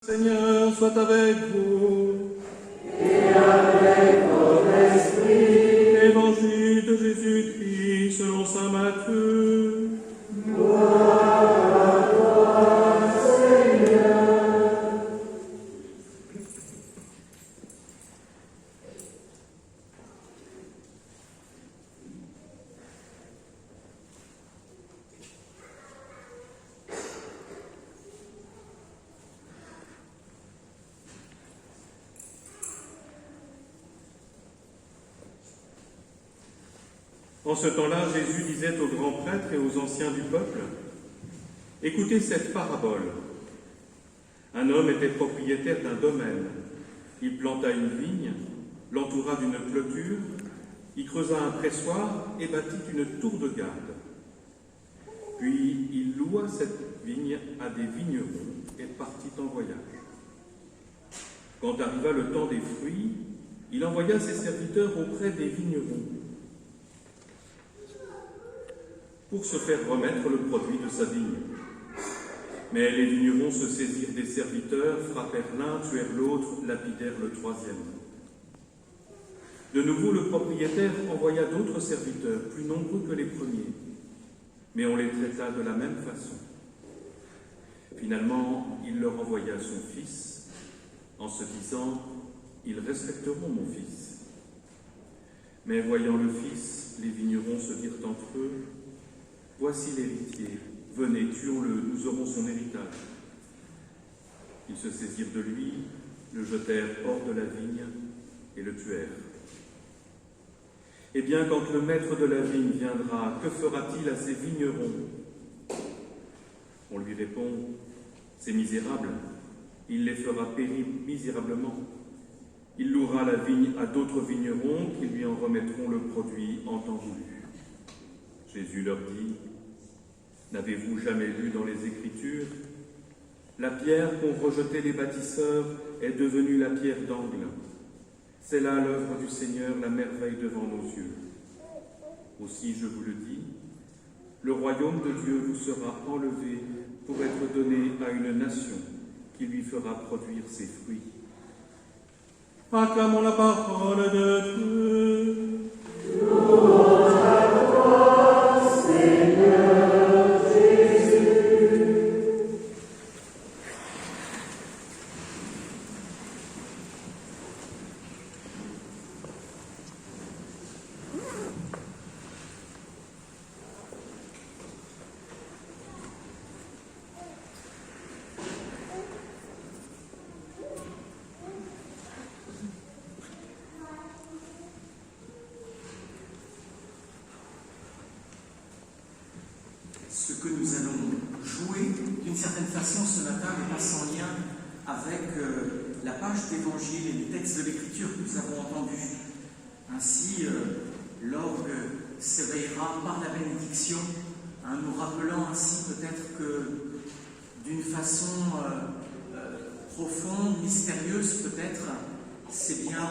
Seigneur soit avec vous. Et avec votre esprit. Évangile de Jésus-Christ selon saint Matthieu. Gloire à toi, Seigneur. En ce temps-là, Jésus disait aux grands prêtres et aux anciens du peuple, « Écoutez cette parabole. Un homme était propriétaire d'un domaine. Il planta une vigne, l'entoura d'une clôture, y creusa un pressoir et bâtit une tour de garde. Puis il loua cette vigne à des vignerons et partit en voyage. Quand arriva le temps des fruits, il envoya ses serviteurs auprès des vignerons pour se faire remettre le produit de sa vigne. Mais les vignerons se saisirent des serviteurs, frappèrent l'un, tuèrent l'autre, lapidèrent le troisième. De nouveau, le propriétaire envoya d'autres serviteurs, plus nombreux que les premiers, mais on les traita de la même façon. Finalement, il leur envoya son fils, en se disant « Ils respecteront mon fils ». Mais voyant le fils, les vignerons se dirent entre eux « Voici l'héritier, venez, tuons-le, nous aurons son héritage. » Ils se saisirent de lui, le jetèrent hors de la vigne et le tuèrent. Eh bien, quand le maître de la vigne viendra, que fera-t-il à ces vignerons? On lui répond, ces misérables, il les fera périr misérablement. Il louera la vigne à d'autres vignerons qui lui en remettront le produit en temps voulu. Jésus leur dit, n'avez-vous jamais lu dans les Écritures? La pierre qu'ont rejetée les bâtisseurs est devenue la pierre d'angle. C'est là l'œuvre du Seigneur, la merveille devant nos yeux. Aussi, je vous le dis, le royaume de Dieu vous sera enlevé pour être donné à une nation qui lui fera produire ses fruits. Acclamons la parole de Dieu. Gloire à toi, Seigneur Jésus. Ce que nous allons jouer, d'une certaine façon, ce matin, n'est pas sans lien avec la page d'évangile et les textes de l'Écriture que nous avons entendus. Ainsi, l'orgue s'éveillera par la bénédiction, nous rappelant ainsi peut-être que d'une façon profonde, mystérieuse peut-être, c'est bien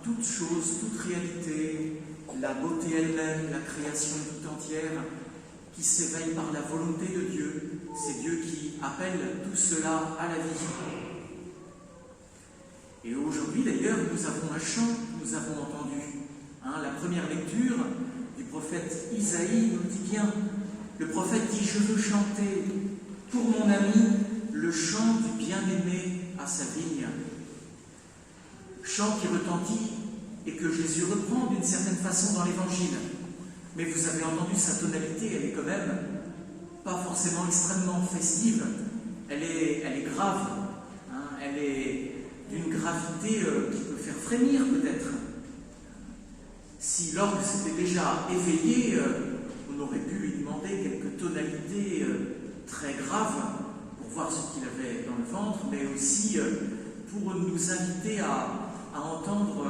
toute chose, toute réalité, la beauté elle-même, la création tout entière, qui s'éveille par la volonté de Dieu. C'est Dieu qui appelle tout cela à la vie. Et aujourd'hui, d'ailleurs, nous avons un chant que nous avons entendu. La première lecture du prophète Isaïe nous dit bien, le prophète dit « Je veux chanter pour mon ami le chant du bien-aimé à sa vigne ». Chant qui retentit et que Jésus reprend d'une certaine façon dans l'Évangile. Mais vous avez entendu sa tonalité, elle est quand même pas forcément extrêmement festive, elle est grave, elle est d'une gravité qui peut faire frémir peut-être. Si l'orgue s'était déjà éveillé, on aurait pu lui demander quelques tonalités très graves pour voir ce qu'il avait dans le ventre, mais aussi pour nous inviter à entendre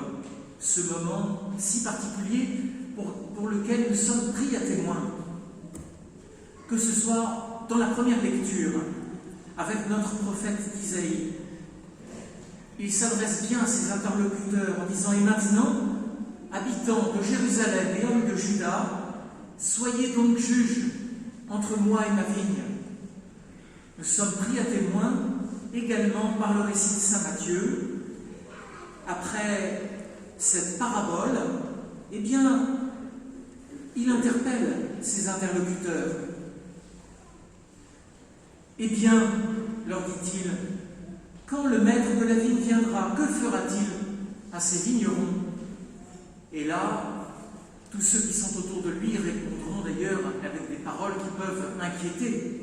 ce moment si particulier pour lequel nous sommes pris à témoin. Que ce soit dans la première lecture, avec notre prophète Isaïe, il s'adresse bien à ses interlocuteurs en disant « Et maintenant, habitants de Jérusalem et hommes de Juda, soyez donc juges entre moi et ma vigne. Nous sommes pris à témoin également par le récit de saint Matthieu, après cette parabole, eh bien, il interpelle ses interlocuteurs. Eh bien, leur dit-il, quand le maître de la vigne viendra, que fera-t-il à ses vignerons? Et là, tous ceux qui sont autour de lui répondront d'ailleurs avec des paroles qui peuvent inquiéter.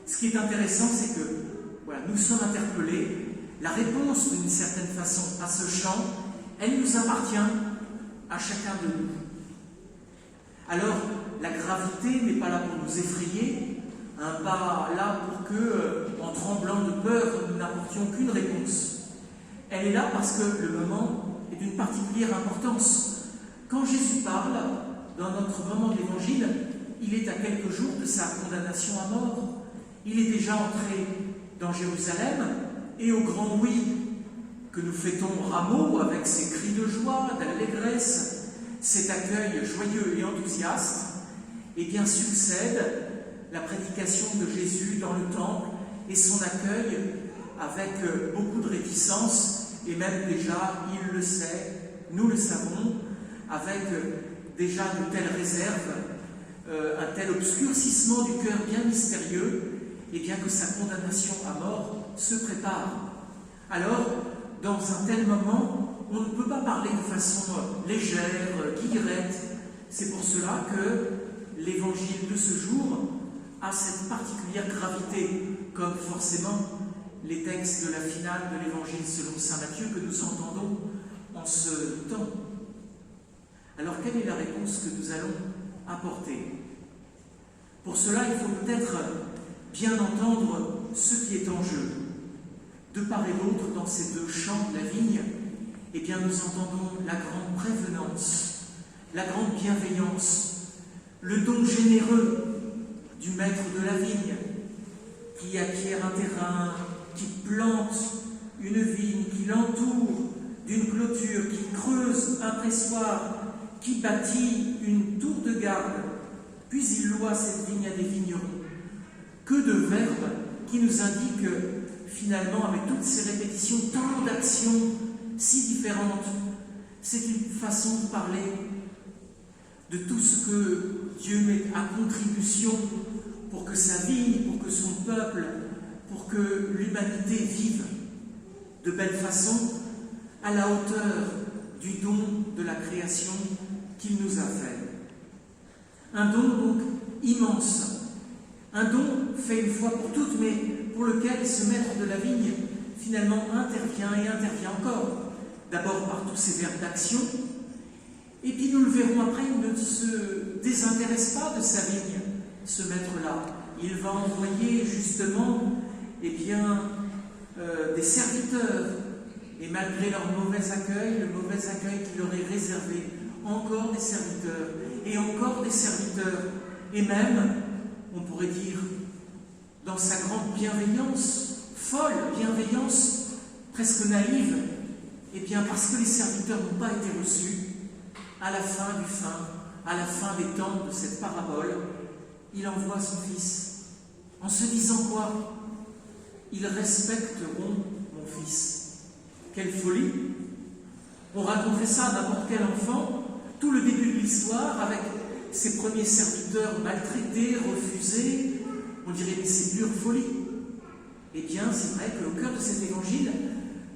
Ce qui est intéressant, c'est que voilà, nous sommes interpellés. La réponse, d'une certaine façon, à ce chant, elle nous appartient à chacun de nous. Alors, la gravité n'est pas là pour nous effrayer, pas là pour que, en tremblant de peur, nous n'apportions qu'une réponse. Elle est là parce que le moment est d'une particulière importance. Quand Jésus parle, dans notre moment de l'Évangile, il est à quelques jours de sa condamnation à mort. Il est déjà entré dans Jérusalem, et au grand oui que nous fêtons au rameau avec ses cris de joie, d'allégresse, cet accueil joyeux et enthousiaste, eh bien succède la prédication de Jésus dans le temple et son accueil avec beaucoup de réticence, et même déjà, il le sait, nous le savons, avec déjà de telles réserves, un tel obscurcissement du cœur bien mystérieux, et bien que sa condamnation à mort se prépare. Alors, dans un tel moment, on ne peut pas parler de façon légère, guillerette. C'est pour cela que l'évangile de ce jour a cette particulière gravité, comme forcément les textes de la finale de l'évangile selon saint Matthieu que nous entendons en ce temps. Alors, quelle est la réponse que nous allons apporter? Pour cela, il faut peut-être bien entendre ce qui est en jeu. De part et d'autre, dans ces deux chants de la vigne, eh bien, nous entendons la grande prévenance, la grande bienveillance, le don généreux du maître de la vigne, qui acquiert un terrain, qui plante une vigne, qui l'entoure d'une clôture, qui creuse un pressoir, qui bâtit une tour de garde, puis il loue cette vigne à des vignerons. Que de verbes qui nous indiquent finalement, avec toutes ces répétitions, tant d'actions si différentes. C'est une façon de parler de tout ce que Dieu met à contribution pour que sa vie, pour que son peuple, pour que l'humanité vive de belle façon, à la hauteur du don de la création qu'il nous a fait. Un don donc immense, un don fait une fois pour toutes, mais pour lequel ce maître de la vigne finalement intervient et intervient encore. D'abord par tous ces verbes d'action, et puis nous le verrons après, il ne se désintéresse pas de sa vigne, ce maître-là. Il va envoyer justement des serviteurs, et malgré leur mauvais accueil, le mauvais accueil qui leur est réservé, encore des serviteurs, et encore des serviteurs, et même, on pourrait dire, dans sa grande bienveillance, folle bienveillance, presque naïve, et bien parce que les serviteurs n'ont pas été reçus, à la fin du fin, à la fin des temps de cette parabole, il envoie son fils, en se disant quoi? Ils respecteront mon fils. Quelle folie! On raconterait ça à n'importe quel enfant, tout le début de l'histoire, avec ses premiers serviteurs maltraités, refusés, on dirait mais c'est pure folie. Eh bien, c'est vrai qu'au cœur de cet évangile,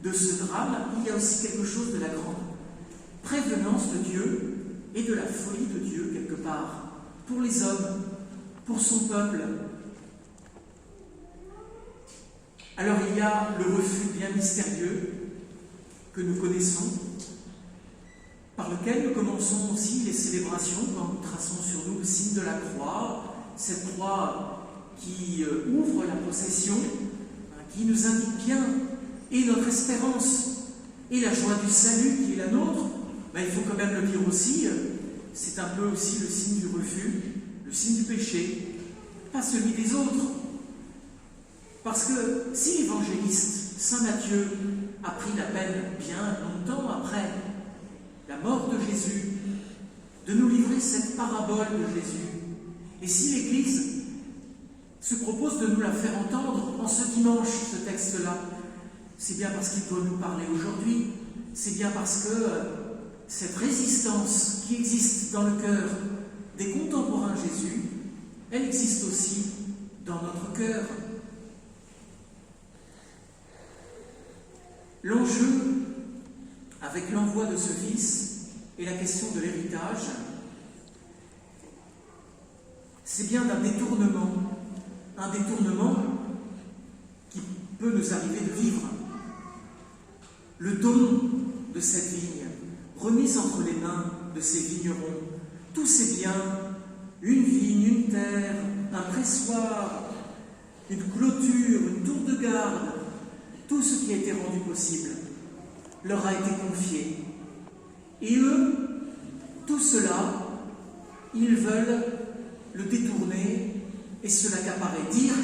de ce drame, il y a aussi quelque chose de la grande prévenance de Dieu et de la folie de Dieu, quelque part, pour les hommes, pour son peuple. Alors il y a le refus bien mystérieux que nous connaissons, par lequel nous commençons aussi les célébrations quand nous traçons sur nous le signe de la croix, cette croix qui ouvre la procession, qui nous indique bien et notre espérance et la joie du salut qui est la nôtre. Il faut quand même le dire aussi, c'est un peu aussi le signe du refus, le signe du péché, pas celui des autres. Parce que si l'évangéliste Saint Matthieu a pris la peine bien longtemps après la mort de Jésus de nous livrer cette parabole de Jésus, et si l'Église se propose de nous la faire entendre en ce dimanche, ce texte-là. C'est bien parce qu'il doit nous parler aujourd'hui, c'est bien parce que cette résistance qui existe dans le cœur des contemporains de Jésus, elle existe aussi dans notre cœur. L'enjeu avec l'envoi de ce Fils et la question de l'héritage, c'est bien d'un détournement, un détournement qui peut nous arriver de vivre. Le don de cette vigne, remise entre les mains de ces vignerons, tous ces biens, une vigne, une terre, un pressoir, une clôture, une tour de garde, tout ce qui a été rendu possible leur a été confié. Et eux, tout cela, ils veulent le détourner et se l'accaparer. Dire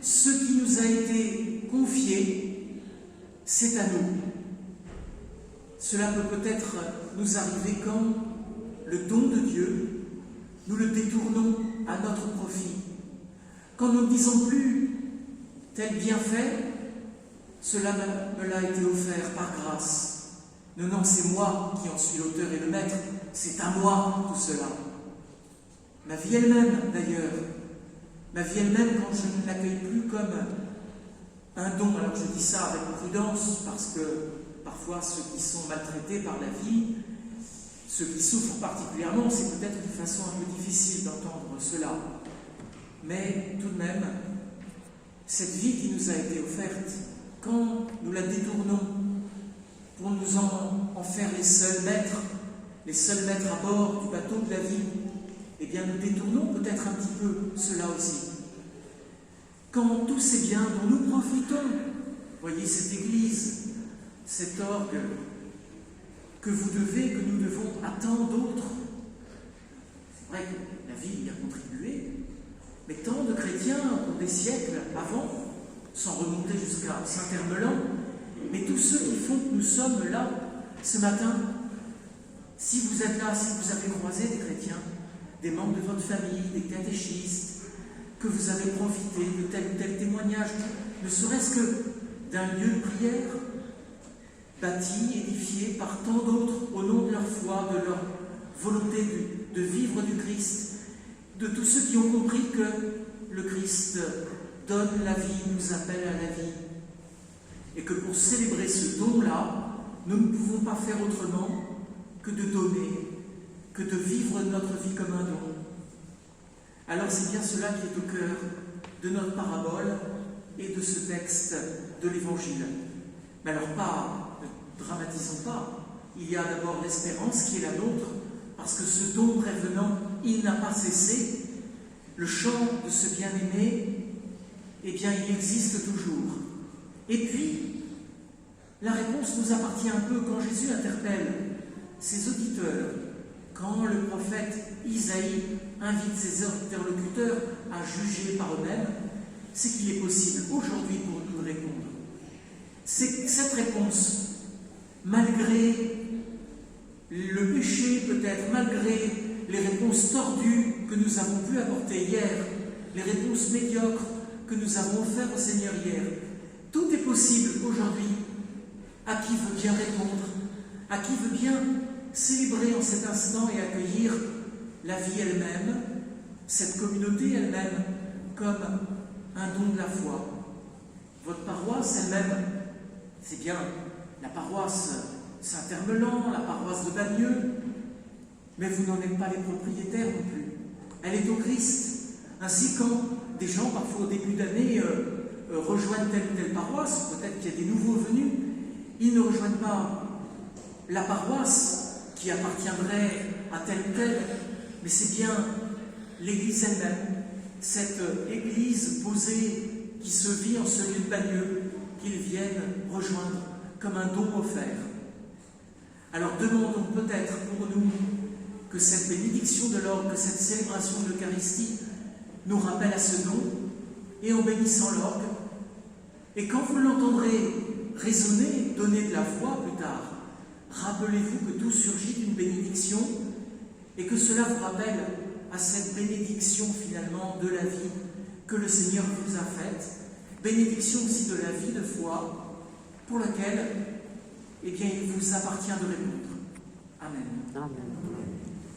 ce qui nous a été confié, c'est à nous. Cela peut peut-être nous arriver quand le don de Dieu, nous le détournons à notre profit. Quand nous ne disons plus tel bienfait, cela me l'a été offert par grâce. Non, c'est moi qui en suis l'auteur et le maître, c'est à moi tout cela. Ma vie elle-même, d'ailleurs, ma vie elle-même, quand je ne l'accueille plus comme un don, alors je dis ça avec prudence, parce que parfois ceux qui sont maltraités par la vie, ceux qui souffrent particulièrement, c'est peut-être une façon un peu difficile d'entendre cela. Mais tout de même, cette vie qui nous a été offerte, quand nous la détournons pour nous en faire les seuls maîtres à bord du bateau de la vie, eh bien nous détournons peut-être un petit peu cela aussi. Quand tous ces biens dont nous profitons, voyez cette église, cet orgue, que vous devez, que nous devons à tant d'autres, c'est vrai que la vie y a contribué, mais tant de chrétiens au cours des siècles avant, sans remonter jusqu'à Saint-Hermeland, mais tous ceux qui font que nous sommes là ce matin, si vous êtes là, si vous avez croisé des chrétiens, des membres de votre famille, des catéchistes, que vous avez profité de tel ou tel témoignage, ne serait-ce que d'un lieu de prière, bâti, édifié par tant d'autres au nom de leur foi, de leur volonté de vivre du Christ, de tous ceux qui ont compris que le Christ donne la vie, nous appelle à la vie, et que pour célébrer ce don-là, nous ne pouvons pas faire autrement que de donner, que de vivre notre vie comme un don. Alors c'est bien cela qui est au cœur de notre parabole et de ce texte de l'Évangile. Mais alors ne dramatisons pas, il y a d'abord l'espérance qui est la nôtre, parce que ce don prévenant, il n'a pas cessé. Le chant de ce bien-aimé, eh bien il existe toujours. Et puis, la réponse nous appartient un peu quand Jésus interpelle ses auditeurs, quand le prophète Isaïe invite ses interlocuteurs à juger par eux-mêmes, c'est qu'il est possible aujourd'hui pour nous de répondre. C'est cette réponse, malgré le péché peut-être, malgré les réponses tordues que nous avons pu apporter hier, les réponses médiocres que nous avons offertes au Seigneur hier, tout est possible aujourd'hui à qui veut bien répondre, à qui veut bien célébrer en cet instant et accueillir la vie elle-même, cette communauté elle-même, comme un don de la foi. Votre paroisse elle-même, c'est bien la paroisse Saint-Hermeland, la paroisse de Bagneux, mais vous n'en êtes pas les propriétaires non plus. Elle est au Christ. Ainsi, quand des gens, parfois au début d'année, rejoignent telle ou telle paroisse, peut-être qu'il y a des nouveaux venus, ils ne rejoignent pas la paroisse qui appartiendrait à tel ou tel, mais c'est bien l'Église elle-même, cette Église posée qui se vit en ce lieu de Bagneux, qu'ils viennent rejoindre comme un don offert. Alors demandons peut-être pour nous que cette bénédiction de l'orgue, que cette célébration de l'Eucharistie nous rappelle à ce don, et en bénissant l'orgue, et quand vous l'entendrez résonner, donner de la foi plus tard, rappelez-vous que tout surgit d'une bénédiction, et que cela vous rappelle à cette bénédiction finalement de la vie, que le Seigneur vous a faite, bénédiction aussi de la vie de foi pour laquelle, eh bien, il vous appartient de répondre. Amen. Amen.